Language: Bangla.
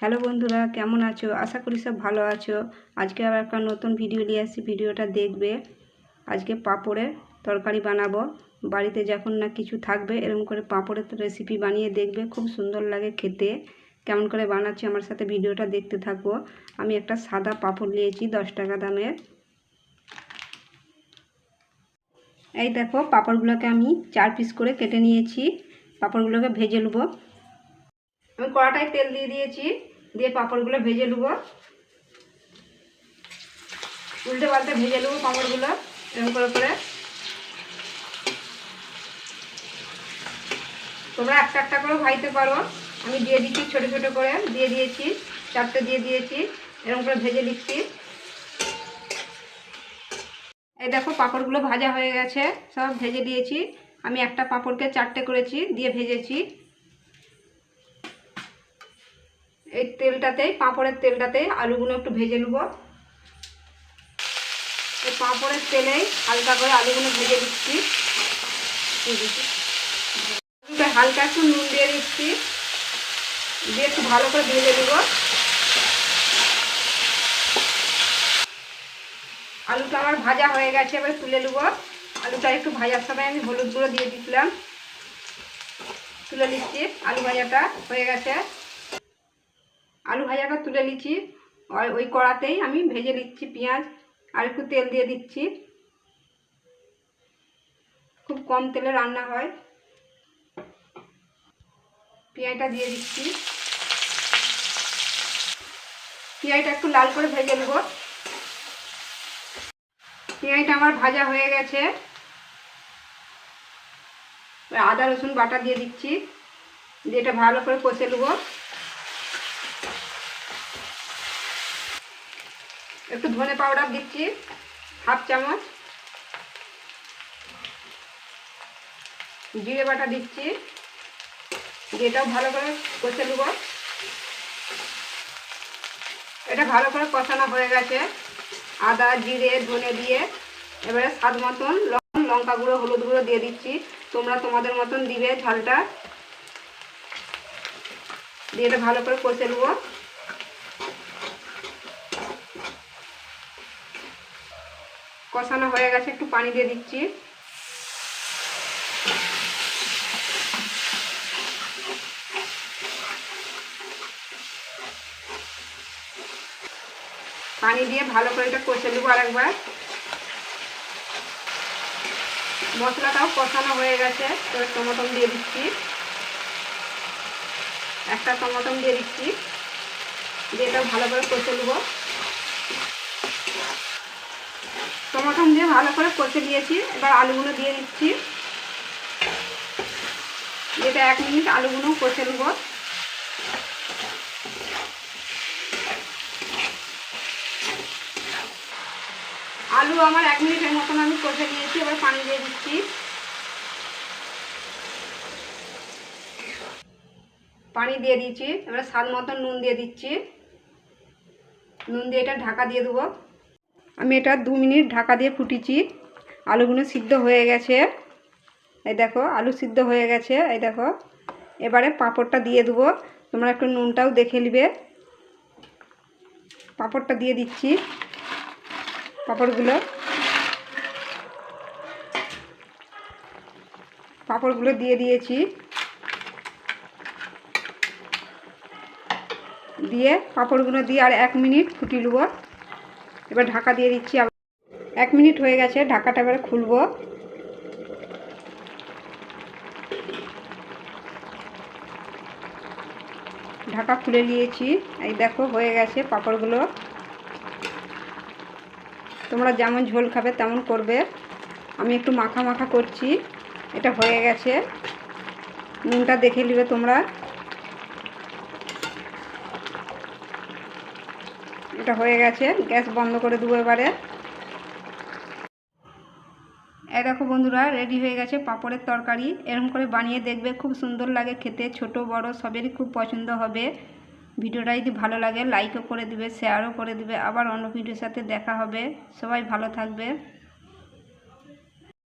হ্যালো বন্ধুরা, কেমন আছো? আশা করি সব ভালো আছো। আজকে আবার একটা নতুন ভিডিও নিয়ে আসছি, ভিডিওটা দেখবে। আজকে পাঁপড়ের তরকারি বানাবো। বাড়িতে যখন না কিছু থাকবে এরকম করে পাঁপড়ের রেসিপি বানিয়ে দেখবে, খুব সুন্দর লাগে খেতে। কেমন করে বানাচ্ছি আমার সাথে ভিডিওটা দেখতে থাকবো। আমি একটা সাদা পাঁপড় নিয়েছি 10 টাকা দামের। এই দেখো, পাঁপড়গুলোকে আমি 4 পিস করে কেটে নিয়েছি। পাঁপড়গুলোকে ভেজে নেবো। আমি কড়াটায় তেল দিয়ে দিয়েছি, দিয়ে পাঁপড়গুলো ভেজে নেবো। উল্টে পাল্টে ভেজে নেবো পাঁপড়গুলো এরকম করে। তোমরা একটা একটা করে ভাজতে পারো। আমি দিয়ে দিচ্ছি, ছোট ছোট করে দিয়ে দিয়েছি, 4টে দিয়ে দিয়েছি। এরকম করে ভেজে নিচ্ছি। এই দেখো, পাঁপড়গুলো ভাজা হয়ে গেছে, সব ভেজে দিয়েছি। আমি একটা পাঁপড়কে 4টে করেছি, দিয়ে ভেজেছি। এই তেলটাতেই, পাঁপড়ের তেলটাতেই আলুগুলো একটু ভেজে নেব। এই পাঁপড়ের তেলেই হালকা করে আলুগুলো ভেজে দিচ্ছি। হালকা একটু নুন দিয়ে দিচ্ছি, দিয়ে একটু ভালো করে ভেজে নেব। আলুটা আমার ভাজা হয়ে গেছে, এবার তুলে নেব। আলুটা একটু ভাজার সময় আমি হলুদ গুঁড়ো দিয়ে দিলাম। তুলে নিচ্ছি, আলু ভাজাটা হয়ে গেছে। আলু ভাজাটা তুলে নিচ্ছি। ওই কড়াতেই আমি ভেজে নিচ্ছি পেঁয়াজ, আর একটু তেল দিয়ে দিচ্ছি। খুব কম তেলে রান্না হয়। পেঁয়াজটা দিয়ে দিচ্ছি। পেঁয়াজটা একটু লাল করে ভেজে নেব। পেঁয়াজটা আমার ভাজা হয়ে গেছে। আদা রসুন বাটা দিয়ে দিচ্ছি, দিয়ে এটা ভালো করে কষে নেব। একটু ধনে পাউডার দিচ্ছি, 1/2 চামচ। জিরে বাটা দিচ্ছি, যেটাও ভালো করে কষে নেব। এটা ভালো করে কষানো হয়ে গেছে আদা জিরে ধনে দিয়ে। এবারে স্বাদ মতন লবণ, লঙ্কা গুঁড়ো, হলুদ গুঁড়ো দিয়ে দিচ্ছি। তোমরা তোমাদের মতন দিবে ঝালটা। দিয়ে এটা ভালো করে কষে নেব। কষানো হয়ে গেছে, একটু পানি দিয়ে দিচ্ছি। পানি দিয়ে ভালো করে এটা কষে নেব আরেকবার। মশলাটাও কষানো হয়ে গেছে, তো টমেটো দিয়ে দিচ্ছি। একটা টমেটো দিয়ে দিচ্ছি, দিয়ে এটাও ভালো করে কষে নেব। টমেটো দিয়ে ভালো করে কষে দিয়েছি, এবার আলুগুলো দিয়ে দিচ্ছি। এটা 1 মিনিট আলুগুলো কষে নেব। আলু আমার 1 মিনিটের মতন আমি কষে নিয়েছি, এবার পানি দিয়ে দিচ্ছি। পানি দিয়ে দিয়েছি, এবার স্বাদ মতন নুন দিয়ে দিচ্ছি। নুন দিয়ে এটা ঢাকা দিয়ে দেবো। আমি এটা 2 মিনিট ঢাকা দিয়ে ফুটিয়েছি। আলুগুলো সিদ্ধ হয়ে গেছে। এই দেখো, আলু সিদ্ধ হয়ে গেছে। এই দেখো, এবারে পাঁপড়টা দিয়ে দেবো। তোমরা একটু নুনটাও দেখে নিবে। পাঁপড়টা দিয়ে দিচ্ছি। পাঁপড়গুলো দিয়ে দিয়েছি। দিয়ে পাঁপড়গুলো দিয়ে আর 1 মিনিট ফুটিয়ে নেব। এবার ঢাকা দিয়ে দিচ্ছি। 1 মিনিট হয়ে গেছে, ঢাকাটা এবারে খুলবো। ঢাকা খুলে নিয়েছি। এই দেখো, হয়ে গেছে পাঁপড়গুলো। তোমরা যেমন ঝোল খাবে তেমন করবে। আমি একটু মাখা মাখা করছি। এটা হয়ে গেছে, নুনটা দেখে নেবে তোমরা। এটা হয়ে গেছে, গ্যাস বন্ধ করে দেবো এবারে। এই দেখো বন্ধুরা, রেডি হয়ে গেছে পাঁপড়ের তরকারি। এরকম করে বানিয়ে দেখবে, খুব সুন্দর লাগে খেতে। ছোট বড় সবেরই খুব পছন্দ হবে। ভিডিওটা যদি ভালো লাগে লাইকও করে দিবে, শেয়ারও করে দিবে। আবার অন্য ভিডিওর সাথে দেখা হবে। সবাই ভালো থাকবে।